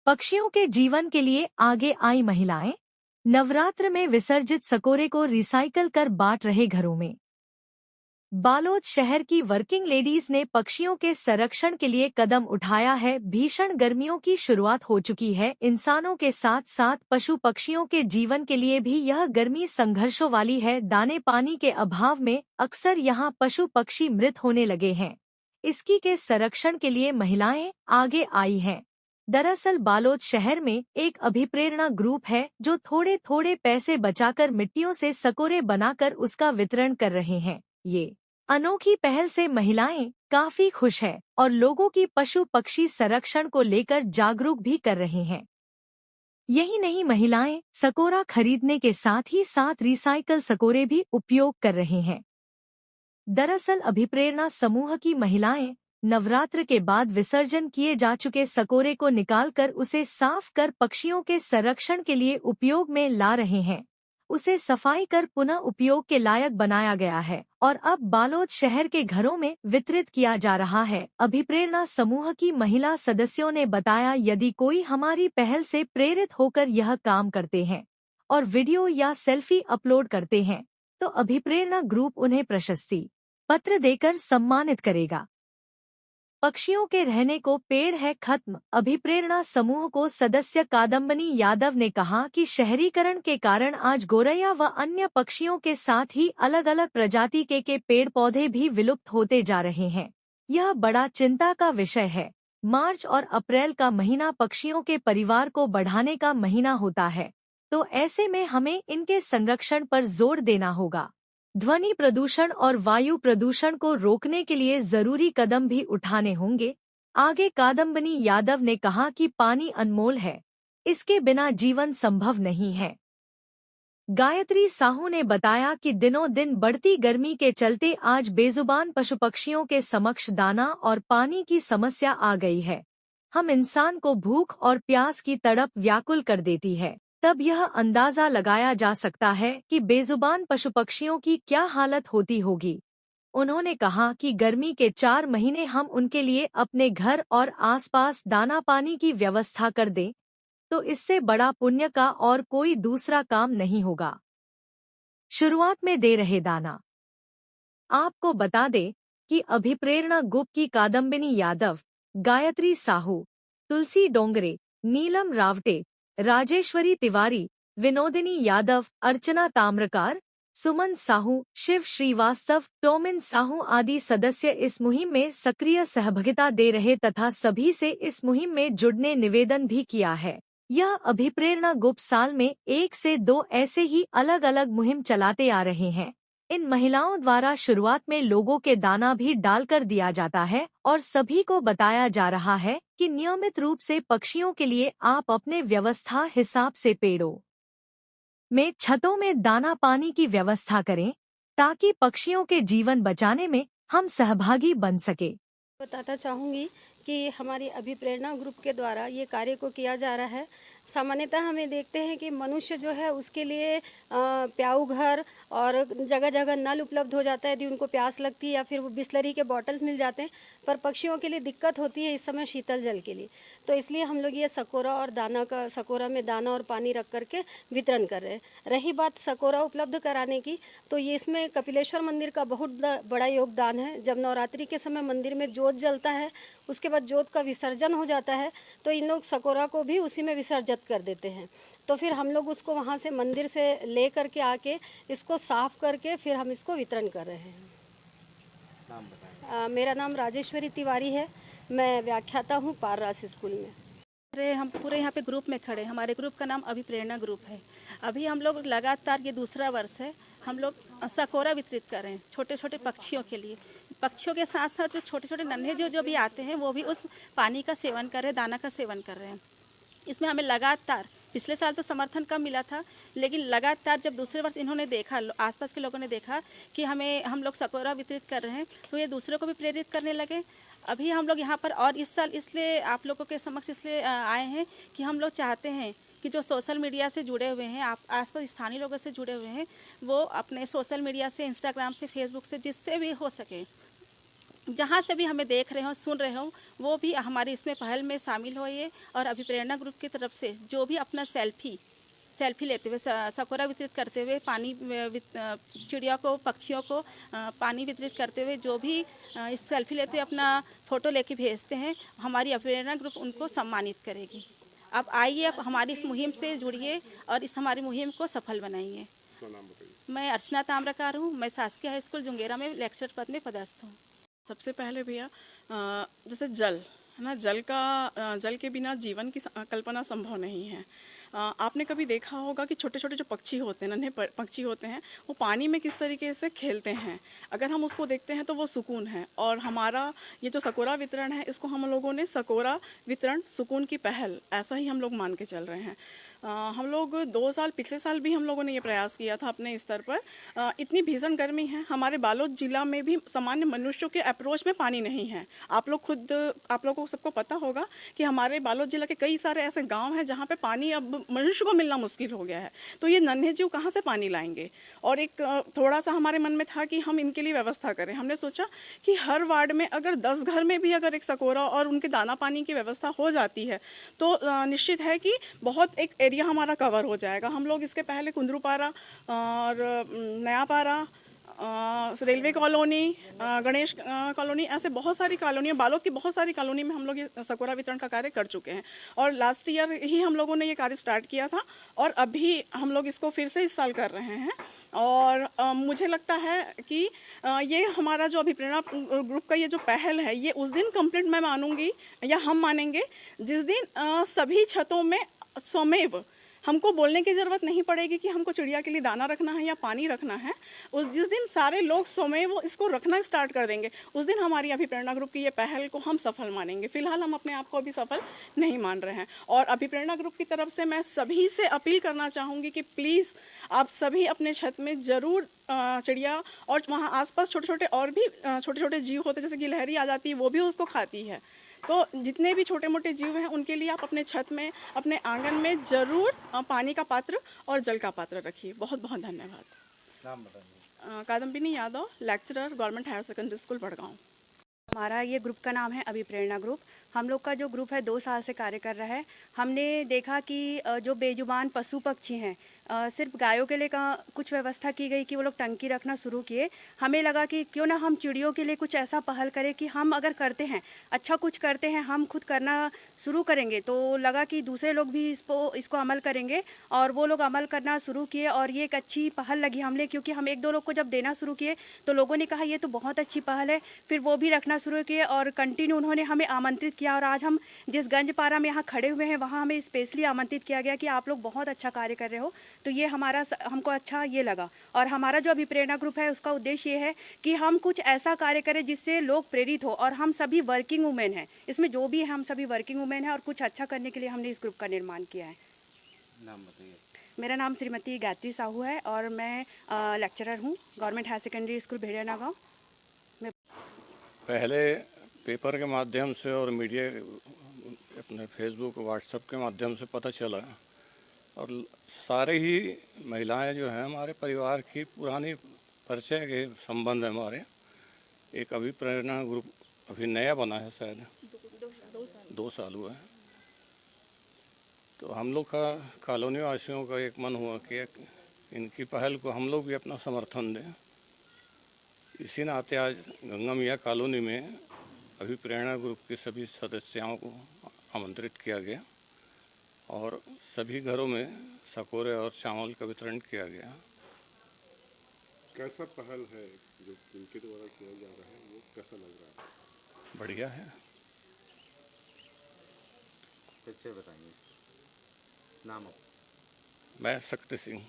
पक्षियों के जीवन के लिए आगे आई महिलाएं नवरात्र में विसर्जित सकोरे को रिसाइकल कर बांट रहे घरों में। बालोद शहर की वर्किंग लेडीज ने पक्षियों के संरक्षण के लिए कदम उठाया है। भीषण गर्मियों की शुरुआत हो चुकी है। इंसानों के साथ साथ पशु पक्षियों के जीवन के लिए भी यह गर्मी संघर्षों वाली है। दाने पानी के अभाव में अक्सर यहाँ पशु पक्षी मृत होने लगे हैं। इसकी के संरक्षण के लिए महिलाएं आगे आई हैं। दरअसल बालोद शहर में एक अभिप्रेरणा ग्रुप है जो थोड़े थोड़े पैसे बचाकर मिट्टियों से सकोरे बनाकर उसका वितरण कर रहे हैं। ये अनोखी पहल से महिलाएं काफी खुश है और लोगों की पशु पक्षी संरक्षण को लेकर जागरूक भी कर रहे हैं। यही नहीं, महिलाएं सकोरा खरीदने के साथ ही साथ रिसाइकल सकोरे भी उपयोग कर रहे हैं। दरअसल अभिप्रेरणा समूह की महिलाएं नवरात्र के बाद विसर्जन किए जा चुके सकोरे को निकालकर उसे साफ कर पक्षियों के संरक्षण के लिए उपयोग में ला रहे हैं। उसे सफाई कर पुनः उपयोग के लायक बनाया गया है और अब बालोद शहर के घरों में वितरित किया जा रहा है। अभिप्रेरणा समूह की महिला सदस्यों ने बताया, यदि कोई हमारी पहल से प्रेरित होकर यह काम करते हैं और वीडियो या सेल्फी अपलोड करते हैं तो अभिप्रेरणा ग्रुप उन्हें प्रशस्ति पत्र देकर सम्मानित करेगा। पक्षियों के रहने को पेड़ है खत्म। अभिप्रेरणा समूह को सदस्य कादम्बनी यादव ने कहा कि शहरीकरण के कारण आज गोरैया व अन्य पक्षियों के साथ ही अलग अलग प्रजाति के पेड़ पौधे भी विलुप्त होते जा रहे हैं। यह बड़ा चिंता का विषय है। मार्च और अप्रैल का महीना पक्षियों के परिवार को बढ़ाने का महीना होता है, तो ऐसे में हमें इनके संरक्षण पर जोर देना होगा। ध्वनि प्रदूषण और वायु प्रदूषण को रोकने के लिए जरूरी कदम भी उठाने होंगे। आगे कादम्बनी यादव ने कहा कि पानी अनमोल है, इसके बिना जीवन संभव नहीं है। गायत्री साहू ने बताया कि दिनों दिन बढ़ती गर्मी के चलते आज बेजुबान पशु पक्षियों के समक्ष दाना और पानी की समस्या आ गई है। हम इंसान को भूख और प्यास की तड़प व्याकुल कर देती है। तब यह अंदाजा लगाया जा सकता है कि बेजुबान पशु पक्षियों की क्या हालत होती होगी। उन्होंने कहा कि गर्मी के 4 महीने हम उनके लिए अपने घर और आसपास दाना पानी की व्यवस्था कर दें तो इससे बड़ा पुण्य का और कोई दूसरा काम नहीं होगा। शुरुआत में दे रहे दाना। आपको बता दें कि अभिप्रेरणा ग्रुप की कादम्बिनी यादव, गायत्री साहू, तुलसी डोंगरे, नीलम रावटे, राजेश्वरी तिवारी, विनोदिनी यादव, अर्चना ताम्रकार, सुमन साहू, शिव श्रीवास्तव, टोमिन साहू आदि सदस्य इस मुहिम में सक्रिय सहभागिता दे रहे तथा सभी से इस मुहिम में जुड़ने निवेदन भी किया है। यह अभिप्रेरणा ग्रुप साल में 1 से 2 ऐसे ही अलग अलग मुहिम चलाते आ रहे हैं। इन महिलाओं द्वारा शुरुआत में लोगों के दाना भी डालकर दिया जाता है और सभी को बताया जा रहा है कि नियमित रूप से पक्षियों के लिए आप अपने व्यवस्था हिसाब से पेड़ों में छतों में दाना पानी की व्यवस्था करें ताकि पक्षियों के जीवन बचाने में हम सहभागी बन सके। बताना चाहूँगी कि हमारी अभिप्रेरणा ग्रुप के द्वारा ये कार्य को किया जा रहा है। सामान्यतः हमें देखते हैं कि मनुष्य जो है उसके लिए प्याऊ घर और जगह जगह नल उपलब्ध हो जाता है यदि उनको प्यास लगती है या फिर वो बिस्लरी के बॉटल्स मिल जाते हैं, पर पक्षियों के लिए दिक्कत होती है इस समय शीतल जल के लिए। तो इसलिए हम लोग ये सकोरा में दाना और पानी रख करके वितरण कर रहे हैं। रही बात सकोरा उपलब्ध कराने की, तो ये इसमें कपिलेश्वर मंदिर का बहुत बड़ा योगदान है। जब नवरात्रि के समय मंदिर में जोत जलता है, उसके बाद जोत का विसर्जन हो जाता है, तो इन लोग सकोरा को भी उसी में विसर्जित कर देते हैं। तो फिर हम लोग उसको वहाँ से मंदिर से ले करके आके इसको साफ करके फिर हम इसको वितरण कर रहे हैं। नाम बताएं। मेरा नाम राजेश्वरी तिवारी है। मैं व्याख्याता हूँ पाररास स्कूल में। हम पूरे यहाँ पे ग्रुप में खड़े। हमारे ग्रुप का नाम अभिप्रेरणा ग्रुप है। अभी हम लोग लगातार, ये दूसरा वर्ष है, हम लोग सकोरा वितरित कर रहे हैं छोटे छोटे पक्षियों के लिए। पक्षियों के साथ साथ जो छोटे छोटे नन्हे जो भी आते हैं वो भी उस पानी का सेवन कर रहे हैं, दाना का सेवन कर रहे हैं। इसमें हमें लगातार, पिछले साल तो समर्थन कम मिला था, लेकिन लगातार जब दूसरे वर्ष इन्होंने देखा, आसपास के लोगों ने देखा कि हम लोग सकोरा वितरित कर रहे हैं, तो ये दूसरों को भी प्रेरित करने लगे। अभी हम लोग यहाँ पर और इस साल इसलिए आप लोगों के समक्ष इसलिए आए हैं कि हम लोग चाहते हैं कि जो सोशल मीडिया से जुड़े हुए हैं, आप आसपास स्थानीय लोगों से जुड़े हुए हैं, वो अपने सोशल मीडिया से, इंस्टाग्राम से, फेसबुक से, जिससे भी हो सके जहाँ से भी हमें देख रहे हो सुन रहे हो वो भी हमारी इसमें पहल में शामिल होइए। और अभिप्रेरणा ग्रुप की तरफ से जो भी अपना सेल्फी लेते हुए सकोरा वितरित करते हुए पानी चिड़िया को पक्षियों को पानी वितरित करते हुए जो भी इस सेल्फी लेते हुए अपना फ़ोटो लेके भेजते हैं, हमारी अभिप्रेरणा ग्रुप उनको सम्मानित करेगी। अब आइए, आप हमारी इस मुहिम से जुड़िए और इस हमारी मुहिम को सफल बनाइए। मैं अर्चना ताम्रकार हूँ। मैं शासकीय हाई स्कूल जुंगेरा में लेक्चर पद में पदस्थ हूँ। सबसे पहले भैया जैसे जल है ना, जल के बिना जीवन की कल्पना संभव नहीं है। आपने कभी देखा होगा कि छोटे छोटे जो पक्षी होते हैं, नन्हे पक्षी होते हैं, वो पानी में किस तरीके से खेलते हैं। अगर हम उसको देखते हैं तो वो सुकून है। और हमारा ये जो सकोरा वितरण है, इसको हम लोगों ने सकोरा वितरण सुकून की पहल, ऐसा ही हम लोग मान के चल रहे हैं। हम लोग 2 साल पिछले साल भी हम लोगों ने ये प्रयास किया था अपने स्तर पर। इतनी भीषण गर्मी है, हमारे बालोद जिला में भी सामान्य मनुष्यों के अप्रोच में पानी नहीं है। आप लोगों को सबको पता होगा कि हमारे बालोद जिला के कई सारे ऐसे गांव हैं जहां पे पानी अब मनुष्य को मिलना मुश्किल हो गया है। तो ये नन्हे जीव कहाँ से पानी लाएंगे। और एक थोड़ा सा हमारे मन में था कि हम इनके लिए व्यवस्था करें। हमने सोचा कि हर वार्ड में अगर 10 घर में भी अगर एक सकोरा और उनके दाना पानी की व्यवस्था हो जाती है तो निश्चित है कि बहुत एक एरिया हमारा कवर हो जाएगा। हम लोग इसके पहले कुंदरूपारा और Nayapara, railway colony, Ganesh colony, ऐसे बहुत सारी कॉलोनियाँ, बालोद की बहुत सारी कॉलोनी में हम लोग ये सकोरा वितरण का कार्य कर चुके हैं। और लास्ट ईयर ही हम लोगों ने ये कार्य स्टार्ट किया था और अभी हम लोग इसको फिर से इस साल कर रहे हैं। और मुझे लगता है कि ये हमारा जो अभिप्रेरणा ग्रुप का ये जो पहल है, ये उस दिन कंप्लीट मैं मानूंगी या हम मानेंगे जिस दिन सभी छतों में स्वमेव हमको बोलने की ज़रूरत नहीं पड़ेगी कि हमको चिड़िया के लिए दाना रखना है या पानी रखना है। जिस दिन सारे लोग स्वमेव इसको रखना स्टार्ट कर देंगे, उस दिन हमारी अभिप्रेरणा ग्रुप की ये पहल को हम सफल मानेंगे। फिलहाल हम अपने आप को अभी सफल नहीं मान रहे हैं। और अभिप्रेरणा ग्रुप की तरफ से मैं सभी से अपील करना चाहूँगी कि प्लीज़ आप सभी अपने छत में ज़रूर चिड़िया और वहाँ आसपास छोटे छोटे और भी छोटे छोटे जीव होते हैं, जैसे गिलहरी आ जाती है, वो भी उसको खाती है। तो जितने भी छोटे मोटे जीव हैं उनके लिए आप अपने छत में, अपने आंगन में ज़रूर पानी का पात्र और जल का पात्र रखिए। बहुत बहुत धन्यवाद। नाम बताइए। Kadambini Yadav, lecturer, government higher secondary school Badgaon. हमारा ये ग्रुप का नाम है अभिप्रेरणा ग्रुप। हम लोग का जो ग्रुप है 2 साल से कार्य कर रहा है। हमने देखा कि जो बेजुबान पशु पक्षी हैं, सिर्फ गायों के लिए कुछ व्यवस्था की गई कि वो लोग टंकी रखना शुरू किए। हमें लगा कि क्यों ना हम चिड़ियों के लिए कुछ ऐसा पहल करें कि हम अगर करते हैं, अच्छा कुछ करते हैं, हम खुद करना शुरू करेंगे तो लगा कि दूसरे लोग भी इसको अमल करेंगे। और वो लोग अमल करना शुरू किए और ये एक अच्छी पहल लगी हमने, क्योंकि हम 1-2 लोग को जब देना शुरू किए तो लोगों ने कहा ये तो बहुत अच्छी पहल है। फिर वो भी रखना शुरू किए और कंटिन्यू उन्होंने हमें आमंत्रित किया। और आज हम जिस गंजपारा में यहाँ खड़े हुए हैं वहाँ हमें स्पेशली आमंत्रित किया गया कि आप लोग बहुत अच्छा कार्य कर रहे हो। तो ये हमको अच्छा ये लगा। और हमारा जो अभिप्रेरणा ग्रुप है उसका उद्देश्य ये है कि हम कुछ ऐसा कार्य करें जिससे लोग प्रेरित हो। और हम सभी वर्किंग वुमेन हैं, इसमें जो भी है हम सभी वर्किंग वुमेन हैं और कुछ अच्छा करने के लिए हमने इस ग्रुप का निर्माण किया है। नाम बताइए। मेरा नाम श्रीमती गायत्री साहू है और मैं लेक्चरर हूँ गवर्नमेंट हायर सेकेंडरी स्कूल भेड़िया नागांव में। पहले पेपर के माध्यम से और मीडिया अपने फेसबुक व्हाट्सएप के माध्यम से पता चला और सारे ही महिलाएं जो हैं हमारे परिवार की पुरानी परिचय के संबंध है हमारे। एक अभिप्रेरणा ग्रुप अभी नया बना है, शायद 2 साल हुआ है। तो हम लोग का कॉलोनी वासियों का एक मन हुआ कि इनकी पहल को हम लोग भी अपना समर्थन दें। इसी नाते आज गंगा मियाँ कॉलोनी में अभिप्रेरणा ग्रुप के सभी सदस्यों को आमंत्रित किया गया और सभी घरों में सकोरे और चावल का वितरण किया गया। कैसा पहल है जो इनके द्वारा किया जा रहा है, वो कैसा लग रहा है? बढ़िया है। फिर से बताइए नाम। मैं शक्ति सिंह।